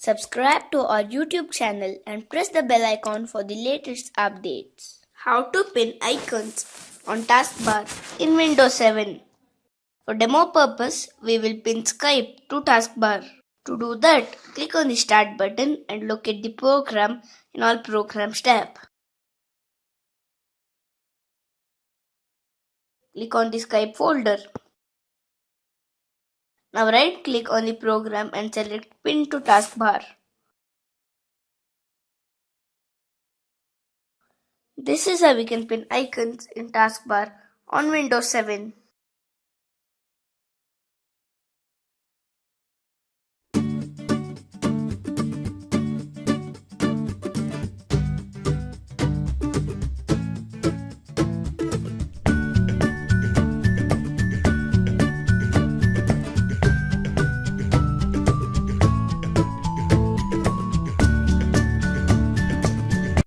Subscribe to our YouTube channel and press the bell icon for the latest updates. How to pin icons on Taskbar in Windows 7. For demo purpose, we will pin Skype to Taskbar. To do that, click on the Start button and locate the program in All Programs tab. Click on the Skype folder. Now right click on the program and select Pin to Taskbar. This is how we can pin icons in Taskbar on Windows 7.